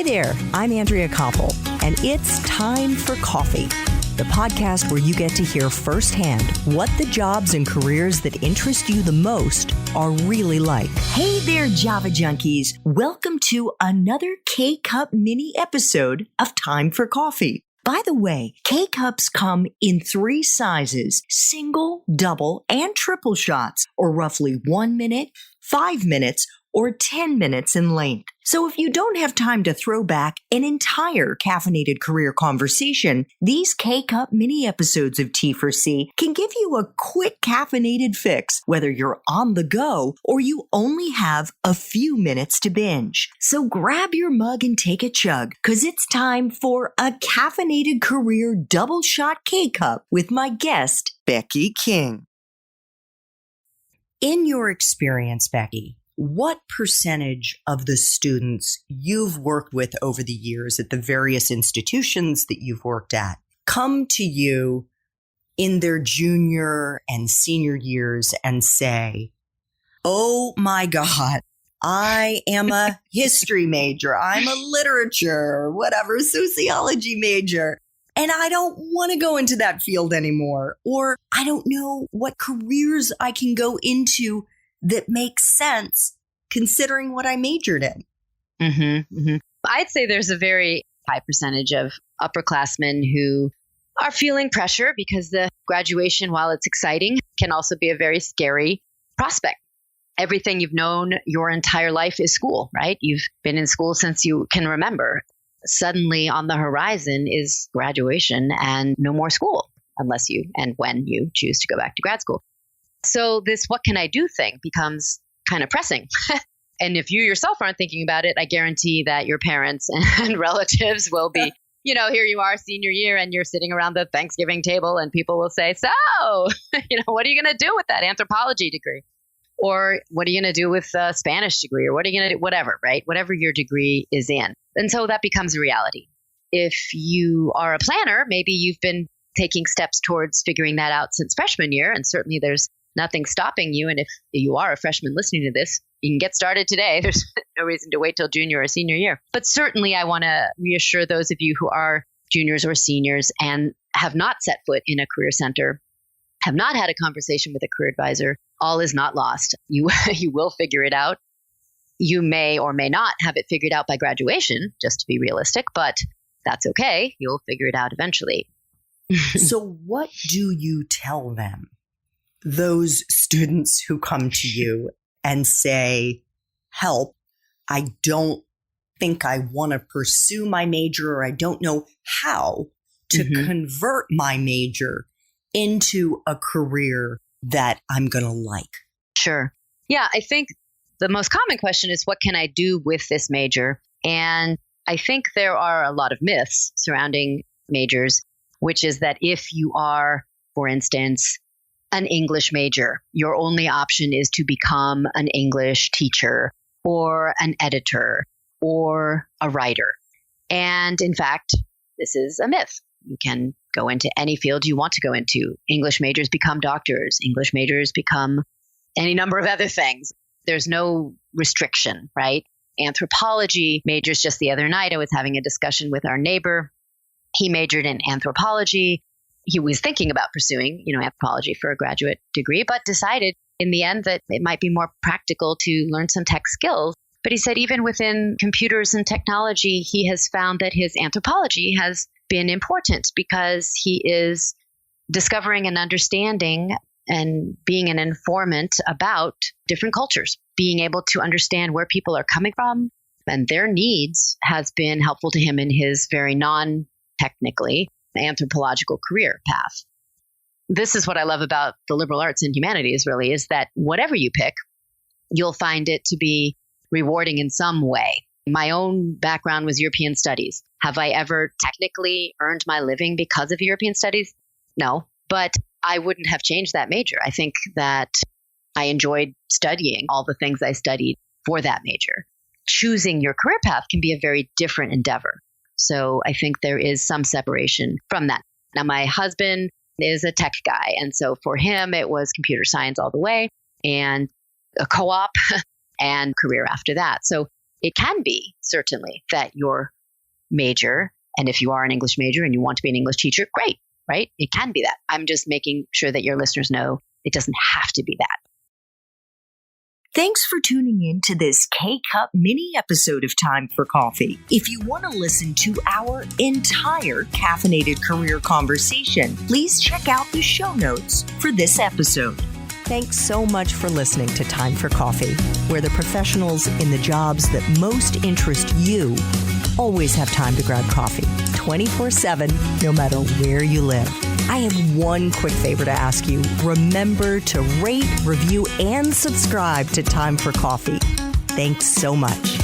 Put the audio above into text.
Hi there, I'm Andrea Koppel, and it's time for coffee, the podcast where you get to hear firsthand what the jobs and careers that interest you the most are really like. Hey there, Java junkies. Welcome to another K-Cup mini episode of Time for Coffee. By the way, K-Cups come in 3 sizes, single, double, and triple shots, or roughly 1 minute, 5 minutes, or 10 minutes in length. So if you don't have time to throw back an entire caffeinated career conversation, these K-Cup mini episodes of T4C can give you a quick caffeinated fix, whether you're on the go or you only have a few minutes to binge. So grab your mug and take a chug, because it's time for a caffeinated career double shot K-Cup with my guest, Becky King. In your experience, Becky, what percentage of the students you've worked with over the years at the various institutions that you've worked at come to you in their junior and senior years and say, oh my God, I am a history major, I'm a literature, whatever, sociology major, and I don't want to go into that field anymore, or I don't know what careers I can go into that makes sense considering what I majored in? I'd say there's a very high percentage of upperclassmen who are feeling pressure because the graduation, while it's exciting, can also be a very scary prospect. Everything you've known your entire life is school, right? You've been in school since you can remember. Suddenly on the horizon is graduation and no more school unless you and when you choose to go back to grad school. So this what can I do thing becomes kind of pressing. And if you yourself aren't thinking about it, I guarantee that your parents and relatives will be, here you are senior year and you're sitting around the Thanksgiving table and people will say, so, what are you going to do with that anthropology degree? Or what are you going to do with a Spanish degree? Or what are you going to do? Whatever, right? Whatever your degree is in. And so that becomes a reality. If you are a planner, maybe you've been taking steps towards figuring that out since freshman year. And certainly there's nothing stopping you. And if you are a freshman listening to this, you can get started today. There's no reason to wait till junior or senior year. But certainly I want to reassure those of you who are juniors or seniors and have not set foot in a career center, have not had a conversation with a career advisor, all is not lost. You will figure it out. You may or may not have it figured out by graduation, just to be realistic, but that's okay. You'll figure it out eventually. So what do you tell them? Those students who come to you and say, help, I don't think I want to pursue my major, or I don't know how to convert my major into a career that I'm going to like. Sure. Yeah, I think the most common question is, what can I do with this major? And I think there are a lot of myths surrounding majors, which is that if you are, for instance, an English major, your only option is to become an English teacher or an editor or a writer. And in fact, this is a myth. You can go into any field you want to go into. English majors become doctors. English majors become any number of other things. There's no restriction, right? Anthropology majors, just the other night, I was having a discussion with our neighbor. He majored in anthropology. He was thinking about pursuing, anthropology for a graduate degree, but decided in the end that it might be more practical to learn some tech skills. But he said even within computers and technology, he has found that his anthropology has been important because he is discovering and understanding and being an informant about different cultures. Being able to understand where people are coming from and their needs has been helpful to him in his very non-technically anthropological career path. This is what I love about the liberal arts and humanities, really, is that whatever you pick, you'll find it to be rewarding in some way. My own background was European studies. Have I ever technically earned my living because of European studies? No, but I wouldn't have changed that major. I think that I enjoyed studying all the things I studied for that major. Choosing your career path can be a very different endeavor. So I think there is some separation from that. Now, my husband is a tech guy. And so for him, it was computer science all the way and a co-op and career after that. So it can be certainly that your major, and if you are an English major and you want to be an English teacher, great, right? It can be that. I'm just making sure that your listeners know it doesn't have to be that. Thanks for tuning in to this K-Cup mini episode of Time for Coffee. If you want to listen to our entire caffeinated career conversation, please check out the show notes for this episode. Thanks so much for listening to Time for Coffee, where the professionals in the jobs that most interest you always have time to grab coffee 24/7, no matter where you live. I have one quick favor to ask you. Remember to rate, review, and subscribe to Time for Coffee. Thanks so much.